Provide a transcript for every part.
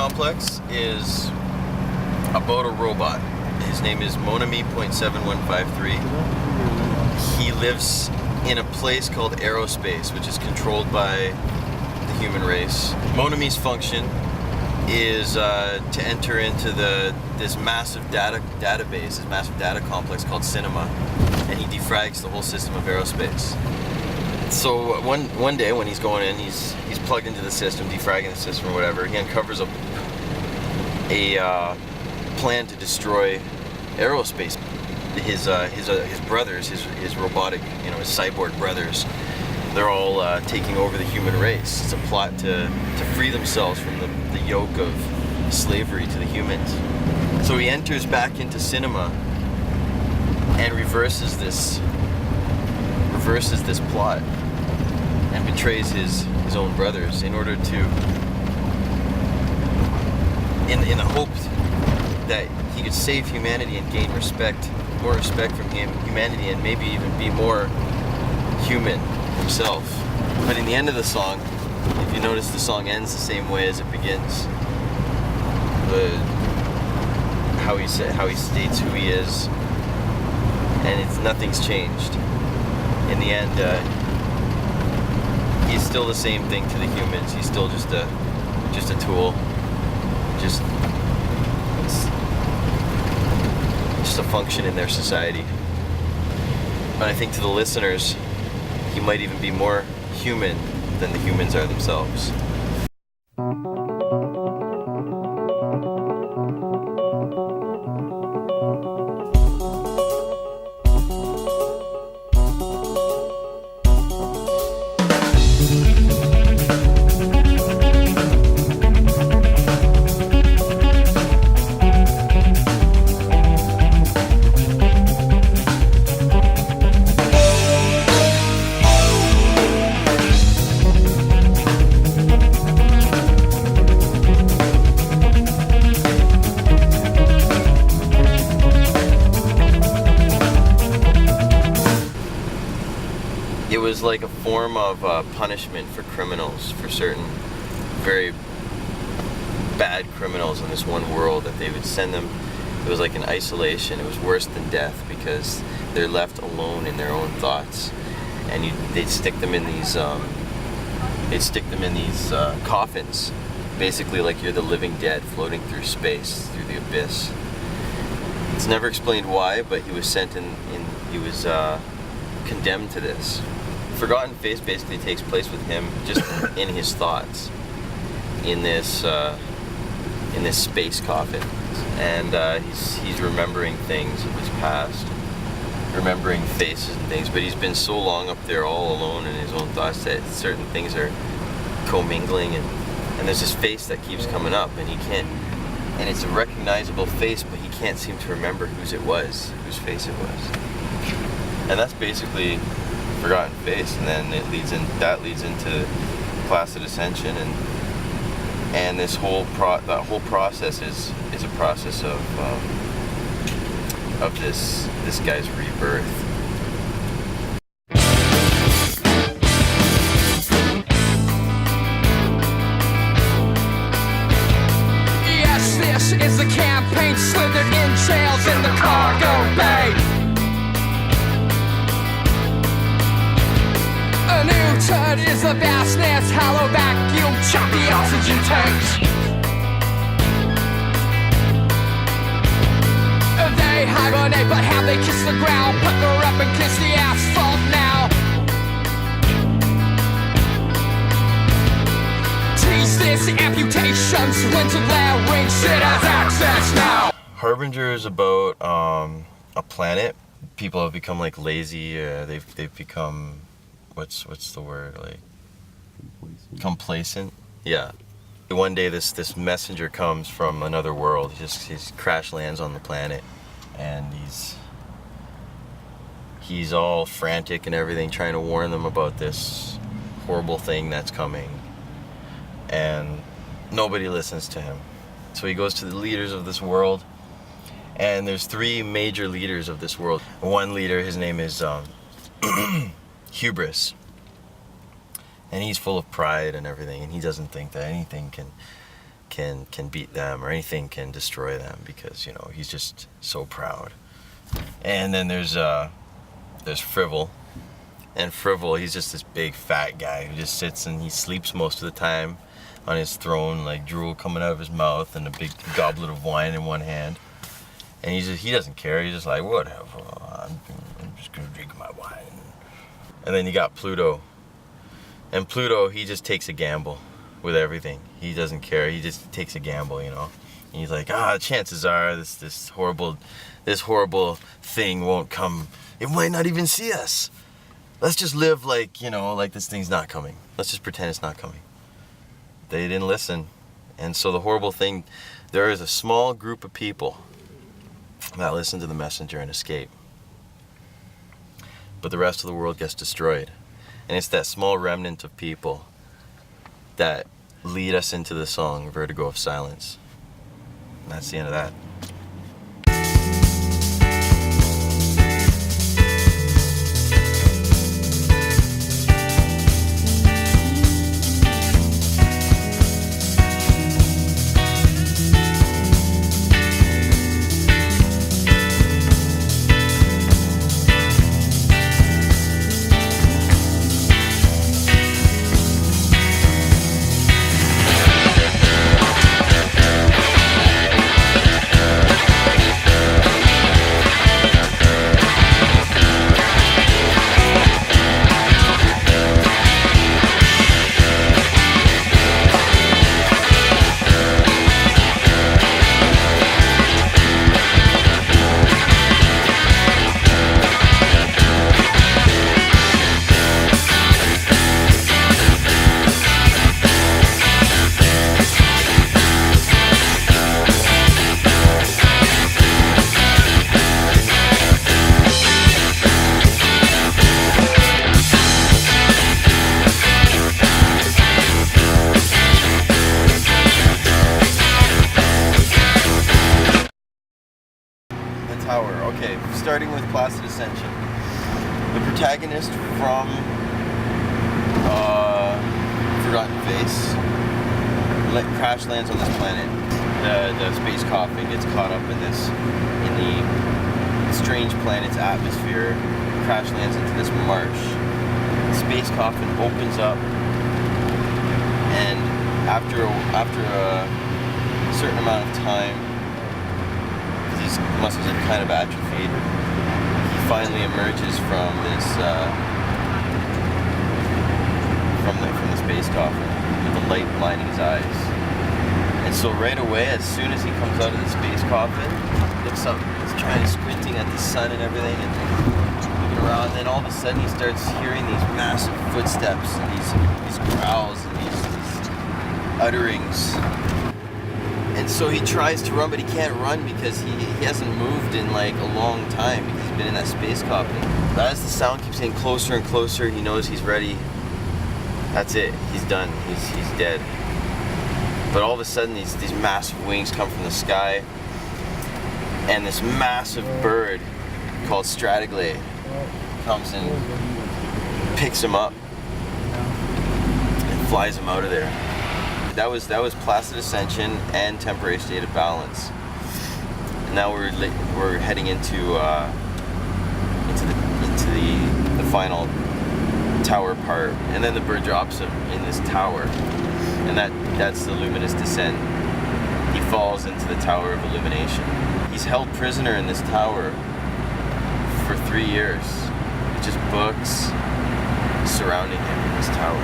complex is about a robot. His name is Monami.7153. He lives in a place called aerospace, which is controlled by the human race. Monami's function is to enter into this massive database, this massive data complex called Cinema, and he defrags the whole system of aerospace. So one day when he's going in, he's plugged into the system, defragging the system or whatever. He uncovers a plan to destroy aerospace. His brothers, his robotic, his cyborg brothers, they're all taking over the human race. It's a plot to free themselves from the yoke of slavery to the humans. So he enters back into Cinema and reverses this plot and betrays his own brothers in order to, in the hope that he could save humanity and gain more respect from humanity, and maybe even be more human himself. But in the end of the song, if you notice, the song ends the same way as it begins. How he states who he is, and nothing's changed. In the end, he's still the same thing to the humans. He's still just a tool, just a function in their society. But I think to the listeners, he might even be more human than the humans are themselves. It was like a form of punishment for criminals, for certain very bad criminals in this one world, that they would send them. It was like an isolation. It was worse than death because they're left alone in their own thoughts, and they'd stick them in these coffins, basically like you're the living dead floating through space, through the abyss. It's never explained why, but he was sent in. He was condemned to this. Forgotten Face basically takes place with him just in his thoughts, in this space coffin, and he's remembering things of his past, remembering faces and things. But he's been so long up there, all alone in his own thoughts, that certain things are commingling, and there's this face that keeps coming up, and he can't. And it's a recognizable face, but he can't seem to remember whose face it was. And that's basically Forgotten Face, and then that leads into Placid Ascension, and this that whole process is a process of this guy's rebirth. Yes, this is the campaign, slithered in trails in the cargo bay. A new turd is the vastness, hollow vacuum, choppy oxygen tanks. They hibernate, but how they kiss the ground, pucker up and kiss the asphalt now. Tease this, amputations, winter glare, wing shit has access now. Harbinger is about a planet. People have become like lazy. They've become, what's the word, like complacent. Yeah. One day this messenger comes from another world. He's crash lands on the planet, and he's all frantic and everything, trying to warn them about this horrible thing that's coming, and nobody listens to him. So he goes to the leaders of this world, and there's three major leaders of this world. One leader, his name is Hubris, and he's full of pride and everything, and he doesn't think that anything can beat them or anything can destroy them, because you know he's just so proud. And then there's Frivol. And Frivol, he's just this big fat guy who just sits and he sleeps most of the time on his throne, like drool coming out of his mouth and a big goblet of wine in one hand. And he doesn't care. He's just like, whatever, I'm just gonna drink my wine. And then you got Pluto. And Pluto, he just takes a gamble with everything. He doesn't care. He just takes a gamble, you know. And he's like, chances are this horrible thing won't come. It might not even see us. Let's just live like, you know, like this thing's not coming. Let's just pretend it's not coming. They didn't listen. And so the horrible thing, there is a small group of people that listen to the messenger and escape. But the rest of the world gets destroyed. And it's that small remnant of people that lead us into the song Vertigo of Silence. And that's the end of that. Okay, starting with Placid Ascension. The protagonist from Forgotten Face crash lands on this planet. The space coffin gets caught up in the strange planet's atmosphere, crash lands into this marsh. The space coffin opens up, and after a certain amount of time, his muscles have kind of atrophied, he finally emerges from this from the space coffin with the light blinding his eyes. And so right away, as soon as he comes out of the space coffin, looks up, he's trying to squinting at the sun and everything, and looking around. And then all of a sudden, he starts hearing these massive footsteps and these growls and these utterings. And so he tries to run, but he can't run because he hasn't moved in like a long time because he's been in that space coffin. But as the sound keeps getting closer and closer, he knows he's ready. That's it. He's done. He's dead. But all of a sudden, these massive wings come from the sky, and this massive bird called Stratiglade comes and picks him up and flies him out of there. That was Placid Ascension and Temporary State of Balance. And now we're heading into the final tower part, and then the bird drops him in this tower, and that's the Luminous Descent. He falls into the Tower of Illumination. He's held prisoner in this tower for 3 years. It's just books surrounding him in this tower.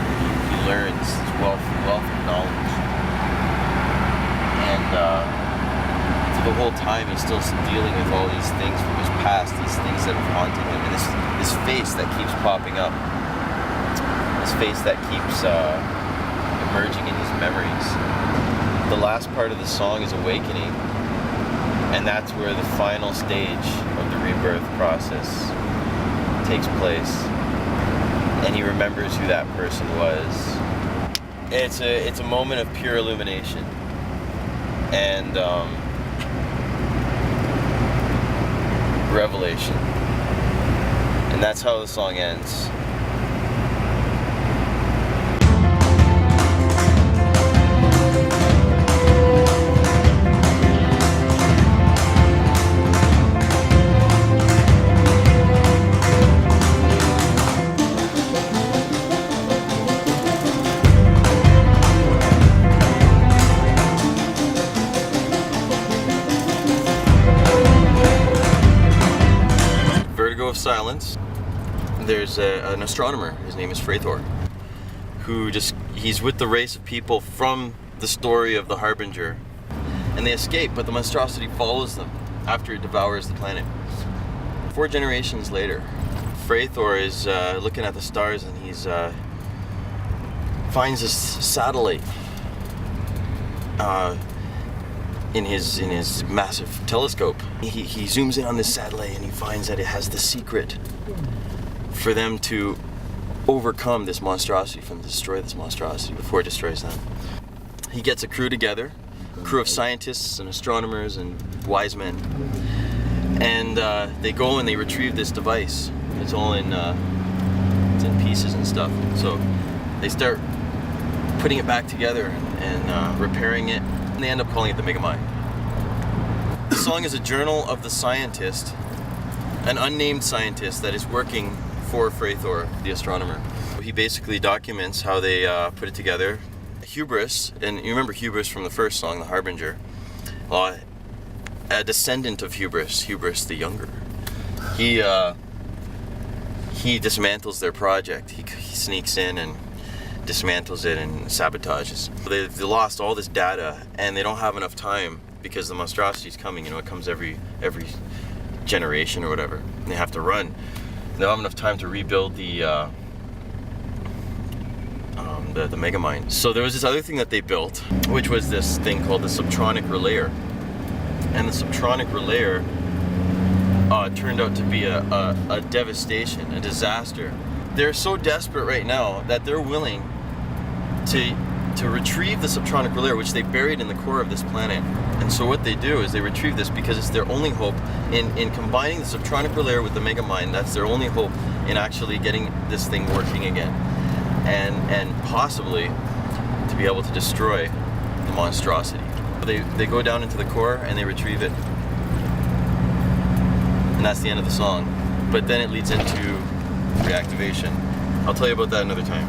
He learns this wealth of knowledge, and for the whole time he's still dealing with all these things from his past, these things that have haunted him, and this face that keeps popping up, this face that keeps emerging in his memories. The last part of the song is Awakening, and that's where the final stage of the rebirth process takes place, and he remembers who that person was. It's a moment of pure illumination, and revelation, and that's how the song ends. an astronomer. His name is Freythor, who he's with the race of people from the story of the Harbinger, and they escape, but the monstrosity follows them after it devours the planet. 4 generations later, Freythor is looking at the stars, and he's finds this satellite in his massive telescope. He zooms in on this satellite, and he finds that it has the secret for them to overcome this monstrosity, destroy this monstrosity before it destroys them. He gets a crew together, a crew of scientists and astronomers and wise men, and they go and they retrieve this device. It's all in pieces and stuff. So they start putting it back together and repairing it, and they end up calling it the Megamind. The song is a journal of the scientist, an unnamed scientist that is working for Freythor, the astronomer. He basically documents how they put it together. Hubris, and you remember Hubris from the first song, the Harbinger, a descendant of Hubris the Younger. He dismantles their project. He sneaks in and dismantles it and sabotages. They lost all this data, and they don't have enough time because the monstrosity is coming. You know, it comes every generation or whatever, and they have to run. They don't have enough time to rebuild the Megamind. So there was this other thing that they built, which was this thing called the subtronic relayer, and the subtronic relayer turned out to be a devastation, a disaster. They're so desperate right now that they're willing to retrieve the subtronic relayer, which they buried in the core of this planet. And so what they do is they retrieve this because it's their only hope in combining the subtronic relayer with the Megamind. That's their only hope in actually getting this thing working again, and possibly to be able to destroy the monstrosity. They go down into the core and they retrieve it, and that's the end of the song. But then it leads into reactivation. I'll tell you about that another time.